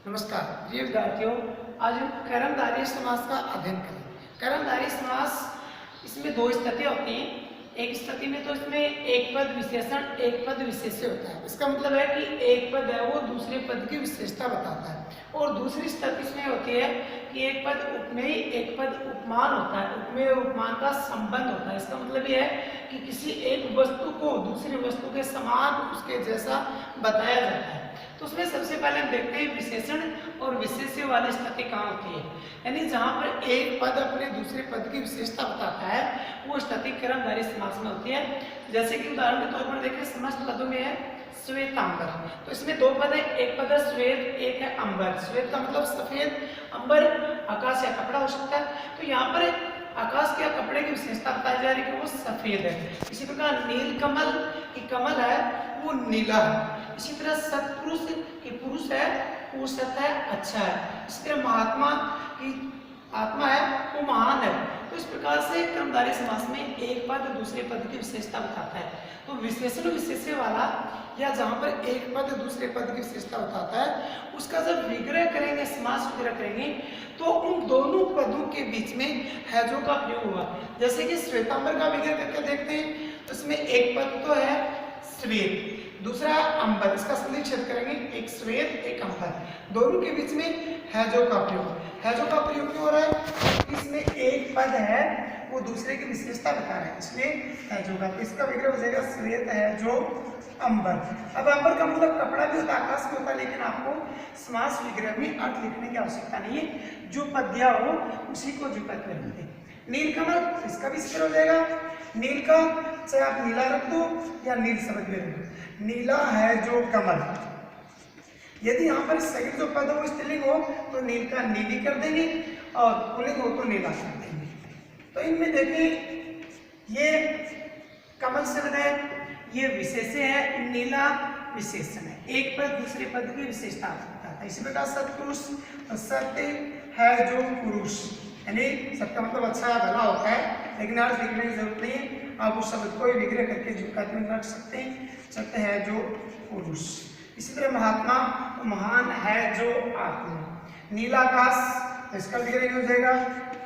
नमस्कार प्रिय विद्यार्थियों। आज हम कर्मधारय समास का अध्ययन करेंगे। कर्मधारय समास इसमें दो स्थितियां होती हैं। एक स्थिति में तो इसमें एक पद विशेषण एक पद विशेष्य होता है। इसका मतलब है कि एक पद है वो दूसरे पद की विशेषता बताता है, और दूसरी स्थिति इसमें होती है कि एक पद उपमेय एक पद उपमान होता है। उपमेय और उपमान का संबंध होता है। इसका मतलब यह है कि किसी एक वस्तु को दूसरी वस्तु के समान उसके जैसा बताया जाता है। तो उसमें सबसे पहले हम देखते हैं विशेषण और विशेष्य वाली स्थिति कहाँ होती है, यानी जहाँ पर एक पद अपने दूसरे पद की विशेषता बताता है, वो स्थिति कर्मधारय समास में होती है। जैसे कि उदाहरण के तौर पर देखें, समस्त पदों में है श्वेतांबर। तो इसमें दो पद है, एक पद है श्वेत, एक है अंबर। श्वेत का मतलब सफेद, अंबर आकाश या कपड़ा हो सकता है। तो यहाँ पर आकाश के कपड़े की विशेषता बताई जा रही है कि वो सफेद है। इसी प्रकार नील कमल की कमल है वो नीला है। इसी तरह सत्पुरुष की पुरुष है वो सत है, अच्छा है। इसी तरह महात्मा की आत्मा है वो महान है। तो इस प्रकार से कर्मधारय समास में एक पद दूसरे पद की विशेषता बताता है। तो विशेषण विशेष्य वाला या जहाँ पर एक पद दूसरे पद की विशेषता बताता है, उसका जब विग्रह करेंगे, समास विग्रह करेंगे, तो उन दोनों पदों के बीच में हैजों का प्रयोग हुआ। जैसे कि श्वेतांबर का विग्रह करके देखते हैं, तो इसमें एक पद तो है श्वेत, दूसरा अंबर। इसका संधिच्छेद करेंगे, एक श्वेत एक अंबर, दोनों के बीच में हैजों का प्रयोग। हैजों का प्रयोग क्यों हो रहा है? इसमें एक पद है वो दूसरे की विशेषता बता रहा है, इसलिए हैजों का। इसका विग्रह हो जाएगा श्वेत है जो अंबर। अब अंबर का मतलब कपड़ा भी होता है, आकाश भी होता है, लेकिन आपको समास विग्रह में अर्थ लिखने की आवश्यकता नहीं है। जो पद दिया हो उसी को जो पद करेंगे। नीलकमल, इसका भी जिक्र हो जाएगा। नील का चाहे आप नीला रख दो या नील शब्द भी रख दो, नीला है जो कमल। यदि यहाँ पर सही जो पद हो स्त्रीलिंग हो तो नील का नीली कर देंगे, और पुल्लिंग हो तो नीला कर देंगे। तो इनमें देखिए ये कमल शब्द है, ये विशेष्य है, नीला विशेषण है। एक पद दूसरे पद की विशेषता बताता है। इसी प्रकार सत्पुरुष, सत्य है जो पुरुष, यानी सत्य मतलब अच्छा भला होता है, लेकिन अर्थ लिखने की जरूरत नहीं है। आप उस शब्द को विग्रह करके जुकात में रख सकते हैं। सत्य है जो पुरुष। इसी तरह महात्मा, महान है जो आत्मा। नीला आकाश, इसका विग्रह हो जाएगा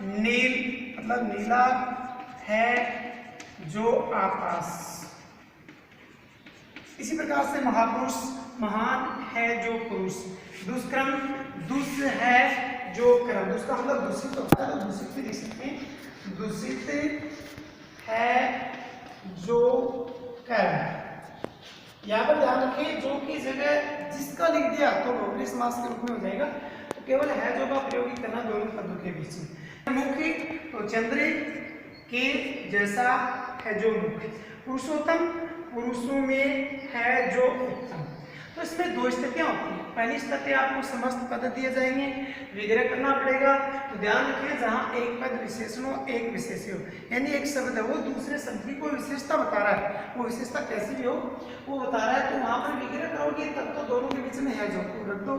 नील, मतलब नीला है जो आकाश। इसी प्रकार से महापुरुष, महान है जो पुरुष। दुष्क्रम, दुष्ट है जो क्रम। दूसरा मतलब दूषित होता है, तो दूषित भी देख सकते हैं, दूषित है जो कर्म। यहाँ पर ध्यान रखिए, जो की जगह जिसका लिख दिया तो बहुब्री समास के रूप में हो जाएगा। तो केवल है जो का प्रयोग ही करना दोनों पदों के बीच में। मुख्य तो चंद्र के जैसा है जो मुख्य। पुरुषोत्तम, पुरुषों में है जो उत्तम। तो इसमें दो स्थितियां होती हैं। पहली स्थिति आपको समस्त पद दिए जाएंगे, विग्रह करना पड़ेगा। तो ध्यान रखिए, जहां एक पद विशेषण हो एक विशेष्य हो, यानी एक शब्द है वो दूसरे शब्द की कोई विशेषता बता रहा है, वो विशेषता कैसी भी हो वो बता रहा है, तो वहां पर विग्रह करोगे तब तो दोनों के बीच में है जो रख दो।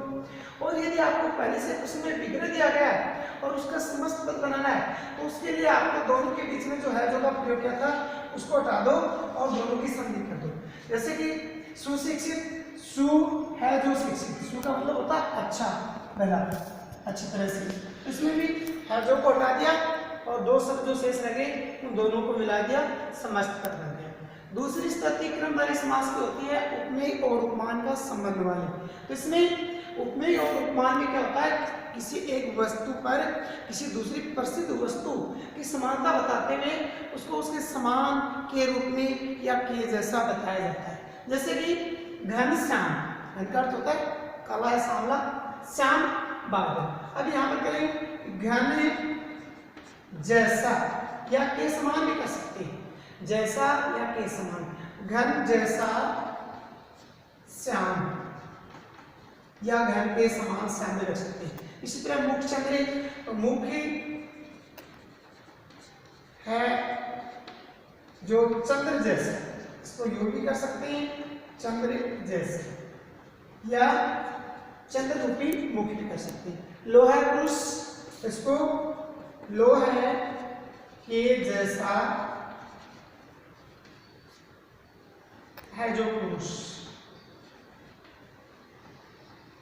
और यदि आपको पहले से प्रश्न में विग्रह दिया गया है और उसका समस्त पद बनाना है, तो उसके लिए आपको दोनों के बीच में जो है जो का प्रयोग किया था उसको हटा दो और दोनों की संधि कर दो। जैसे कि सुशिक्षित, सु है जो शिक्षित, सु का मतलब होता है अच्छा भला, अच्छी तरह से। इसमें भी है जो को हटा दिया और दो शब्द जो शेष रह गए उन दोनों को मिला दिया, समस्त पद बन गया। दूसरी स्थिति कर्मधारय समास की होती है उपमेय और उपमान का संबंध वाली। तो इसमें उपमेय और उपमान में क्या होता है, किसी एक वस्तु पर किसी दूसरी प्रसिद्ध वस्तु की समानता बताते हुए उसको उसके समान के रूप में या के जैसा बताया जाता है। जैसे कि घनश्याम, घन का अर्थ होता है काला है सांवला, श्याम बादल। अब यहाँ पर करेंगे घन जैसा या के समान भी कर सकते हैं, जैसा या के समान। घन जैसा श्याम या घन के समान श्याम भी रख सकते हैं। इसी तरह मुख चंद्र, तो मुख है जो चंद्र जैसा, इसको योग भी कर सकते हैं चंद्र जैसे, या चंद्र रूपी मुख भी कर सकते हैं। लोहा पुरुष, इसको लोहे के जैसा है जो पुरुष,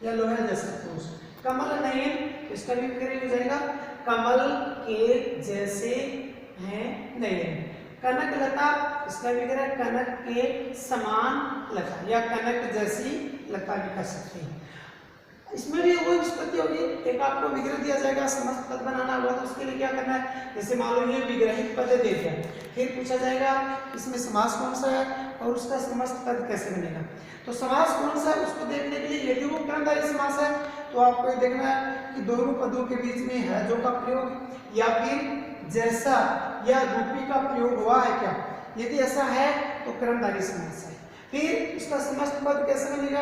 या लोहे जैसा पुरुष। कमल नयन, इसका भी विग्रह हो जाएगा कमल के जैसे हैं नयन। कनक लता, इसका विग्रह कनक के समान लता या कनक जैसी लता भी कर सकते हैं। इसमें भी वही निष्पत्ति होगी, एक आपको विग्रह दिया जाएगा, समस्त पद बनाना होगा, तो उसके लिए क्या करना है, जैसे मान लो ये विग्रहित पद दे दिया, फिर पूछा जाएगा इसमें समास कौन सा है और उसका समस्त पद कैसे बनेगा। तो समास कौन सा है उसको देखने के लिए यदि वो कर्मधारय समास है तो आपको ये देखना है कि दोनों पदों के बीच में है जो का प्रयोग या फिर जैसा या रूपी का प्रयोग हुआ है क्या। यदि ऐसा है तो कर्मधारय समास है। फिर उसका समस्त पद कैसे बनेगा,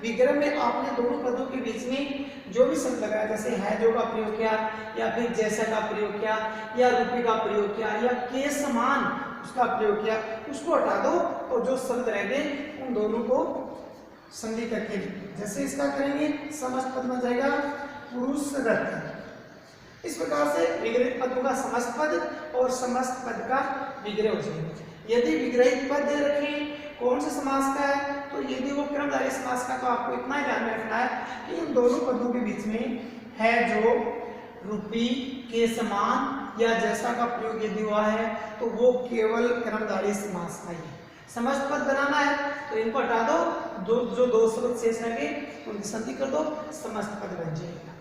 विग्रह में आपने दोनों पदों के बीच में जो भी शब्द लगाया, जैसे है जो का प्रयोग किया या फिर जैसा का प्रयोग किया या रूपी का प्रयोग किया या के समान उसका प्रयोग किया, उसको हटा दो और जो शब्द रह गए उन दोनों को संधि करके जैसे इसका करेंगे समस्त पद बन जाएगा पुरुष रथ। इस प्रकार से विग्रहित पदों का समस्त पद और समस्त पद का विग्रह हो जाएगा। यदि विग्रहित पद दे रखे कौन से समास का है, तो यदि वो कर्मधारय समास का, तो आपको इतना ही ध्यान में रखना है कि इन दोनों पदों के बीच में है जो रूपी के समान या जैसा का प्रयोग यदि हुआ है तो वो केवल कर्मधारय समास का ही है। समस्त पद बनाना है तो इनको हटा दो, जो दो शब्द शेष रहेंगे उनकी संधि कर दो, समस्त पद बन जाएगा।